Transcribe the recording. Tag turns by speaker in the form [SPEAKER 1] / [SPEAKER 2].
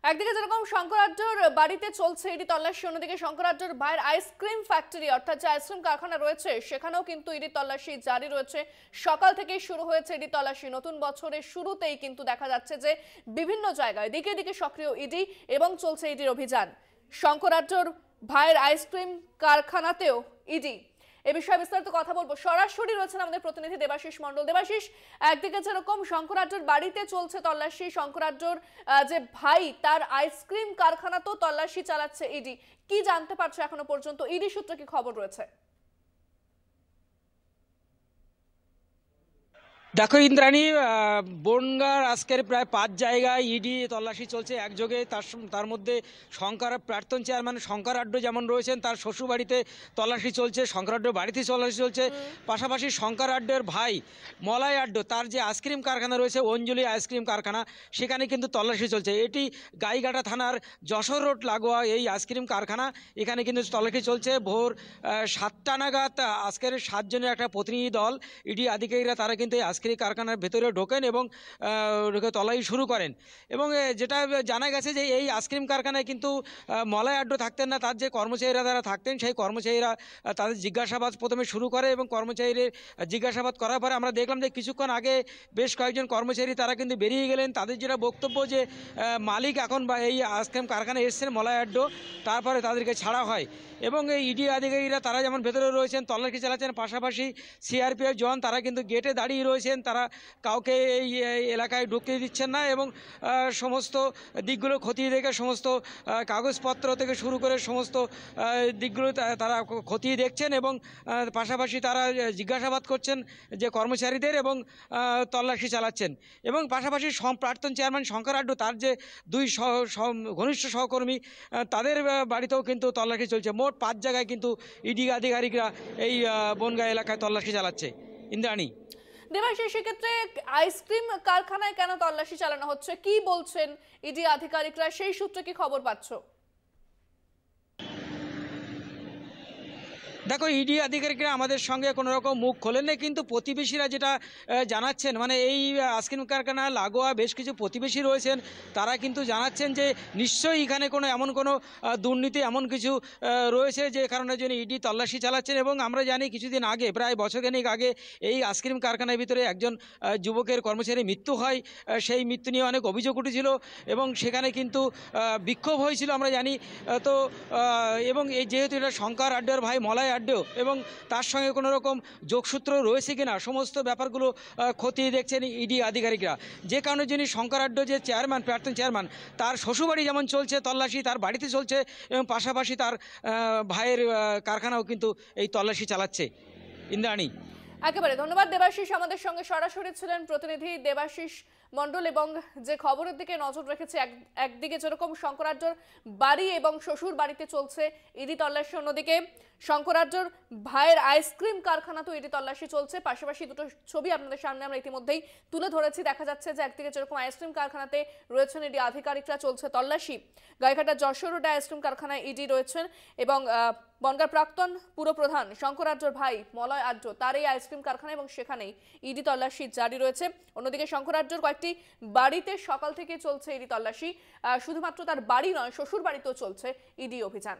[SPEAKER 1] একদিকে যেরকম শঙ্করাজ্যর বাড়িতে চলছে ইডি তল্লাশি, অন্যদিকে শঙ্করাজ্যর ভাইয়ের আইসক্রিম ফ্যাক্টরি অর্থাৎ যে আইসক্রিম কারখানা রয়েছে সেখানেও কিন্তু ইডি তল্লাশি জারি রয়েছে। সকাল থেকেই শুরু হয়েছে ইডি তল্লাশি। নতুন বছরের শুরুতেই কিন্তু দেখা যাচ্ছে যে বিভিন্ন জায়গায় দিকে দিকে সক্রিয় ইডি এবং চলছে ইডির অভিযান। শঙ্করাজ্যর ভাইয়ের আইসক্রিম কারখানাতেও ইডি। এ বিষয়ে বিস্তারিত কথা বলবো, সরাসরি রয়েছেন আমাদের প্রতিনিধি দেবাশিস মণ্ডল। দেবাশিস, একদিকে যেরকম শঙ্করাজ্যর বাড়িতে চলছে তল্লাশি, শঙ্করাজ্যর যে ভাই তার আইসক্রিম কারখানা তো তল্লাশি চালাচ্ছে ইডি, কি জানতে পারছো এখনো পর্যন্ত? ইডি সূত্রে কি খবর রয়েছে?
[SPEAKER 2] দেখো ইন্দ্রাণী, বনগাঁর আজকের প্রায় 5 জায়গায় ইডি তল্লাশি চলছে একযোগে। তার মধ্যে প্রাক্তন চেয়ারম্যান শঙ্কর আড্ডো যেমন রয়েছেন, তার শ্বশুরবাড়িতে তল্লাশি চলছে, শঙ্কর আড্ডোর বাড়িতে তল্লাশি চলছে। পাশাপাশি শঙ্কর আড্ডোর ভাই মলয় আড্ডো, তার যে আইসক্রিম কারখানা রয়েছে অঞ্জলি আইসক্রিম কারখানা, সেখানে কিন্তু তল্লাশি চলছে। এটি গাইঘাটা থানার যশোর রোড লাগোয়া এই আইসক্রিম কারখানা, এখানে কিন্তু তল্লাশি চলছে। ভোর 7টা নাগাদ আজকের 7 জনের একটা প্রতিনিধি দল ইডি আধিকারিকরা তারা কিন্তু এই আইসক্রিম কারখানার ভেতরে ঢোকেন এবং তল্লাশি শুরু করেন। এবং যেটা জানা গেছে যে এই আইসক্রিম কারখানায় কিন্তু মলয় আড্ডো থাকতেন না, তার যে কর্মচারীরা যারা থাকতেন সেই কর্মচারীরা তাদের জিজ্ঞাসাবাদ প্রথমে শুরু করে এবং কর্মচারীদের জিজ্ঞাসাবাদ করার পরে আমরা দেখলাম যে কিছুক্ষণ আগে বেশ কয়েকজন কর্মচারী তারা কিন্তু বেরিয়ে গেলেন। তাদের যেটা বক্তব্য যে মালিক এখন বা এই আইসক্রিম কারখানায় এসছেন মলয় আড্ডো, তারপরে তাদেরকে ছাড়া হয়। এবং এই ইডি আধিকারিকরা তারা যেমন ভেতরে রয়েছেন তল্লাশি চালাচ্ছেন, পাশাপাশি সিআরপিএফ জওয়ান তারা কিন্তু গেটে দাঁড়িয়ে রয়েছেন, তারা কাউকে এই এলাকায় ঢুকতে দিচ্ছেন না এবং সমস্ত দিকগুলো খতিয়ে দেখে সমস্ত কাগজপত্র থেকে শুরু করে সমস্ত দিকগুলো তারা খতিয়ে দেখছেন এবং পাশাপাশি তারা জিজ্ঞাসাবাদ করছেন যে কর্মচারীদের এবং তল্লাশি চালাচ্ছেন। এবং পাশাপাশি প্রাক্তন চেয়ারম্যান শঙ্কর আড্ডো তার যে 2 ঘনিষ্ঠ সহকর্মী তাদের বাড়িতেও কিন্তু তল্লাশি চলছে। মোট 5 জায়গায় কিন্তু ইডি আধিকারিকরা এই বনগাঁ এলাকায় তল্লাশি চালাচ্ছে। ইন্দ্রাণী।
[SPEAKER 1] দেবাশিস, সেক্ষেত্রে আইসক্রিম কারখানায় কেন তল্লাশি চালানো হচ্ছে, কি বলছেন ইডি আধিকারিকরা, সেই সূত্রে কি খবর পাচ্ছ?
[SPEAKER 2] দেখো, ইডি আধিকারিকরা আমাদের সঙ্গে কোনো রকম মুখ খোলেন না, কিন্তু প্রতিবেশীরা যেটা জানাচ্ছেন, মানে এই আইসক্রিম কারখানা লাগোয়া বেশ কিছু প্রতিবেশী রয়েছেন, তারা কিন্তু জানাচ্ছেন যে নিশ্চয়ই এখানে এমন কোনো দুর্নীতি এমন কিছু রয়েছে যে কারণের জন্য ইডি তল্লাশি চালাচ্ছেন। এবং আমরা জানি কিছুদিন আগে, প্রায় বছরখানেক আগে, এই আইসক্রিম কারখানার ভিতরে একজন যুবকের কর্মচারী মৃত্যু হয়। সেই মৃত্যু নিয়ে অনেক অভিযোগ উঠেছিল এবং সেখানে কিন্তু বিক্ষোভ হয়েছিল আমরা জানি। তো এবং এই যেহেতু এটা শঙ্কর আড্ডোর ভাই মলয় আড্ডো এবং তার সঙ্গে কোনো রকম যোগসূত্র রয়েছে কিনা সমস্ত ব্যাপারগুলো খতিয়ে দেখছেন ইডি আধিকারিকরা। যে কারণে যিনি শঙ্কর আড্ডো যে চেয়ারম্যান, প্রাক্তন চেয়ারম্যান, তার শ্বশুরবাড়ি যেমন চলছে তল্লাশি, তার বাড়িতে চলছে এবং পাশাপাশি তার ভাইয়ের কারখানাও কিন্তু এই তল্লাশি চালাচ্ছে। ইন্দ্রাণী।
[SPEAKER 1] একেবারে ধন্যবাদ দেবাশিস, আমাদের সঙ্গে সরাসরি ছিলেন প্রতিনিধি দেবাশিস মণ্ডল। এবং যে খবরের দিকে নজর রেখেছে, একদিকে যেরকম শঙ্করাজ্যর বাড়ি এবং শ্বশুর বাড়িতে চলছে ইডি তল্লাশি, অন্যদিকে শঙ্করাজ্যর ভাইয়ের আইসক্রিম কারখানাতেও ইডি তল্লাশি চলছে। পাশাপাশি দুটো ছবি আপনাদের সামনে আমরা ইতিমধ্যেই তুলে ধরেছি। দেখা যাচ্ছে যে একদিকে যেরকম আইসক্রিম কারখানাতে রয়েছেন ইডি আধিকারিকরা, চলছে তল্লাশি। গাইঘাটা যশোর রোডে আইসক্রিম কারখানায় ইডি রয়েছেন এবং বনগাঁর প্রাক্তন পুরপ্রধান শঙ্করাজ্যর ভাই মলয় আড্ডো তার এই আইসক্রিম কারখানা এবং সেখানেই ইডি তল্লাশি জারি রয়েছে। অন্যদিকে শঙ্করাজ্যর কয়েকটি বাড়িতে সকাল থেকে চলছে ইডি তল্লাশি। শুধুমাত্র তার বাড়ি নয়, শ্বশুর বাড়িতেও চলছে ইডি অভিযান।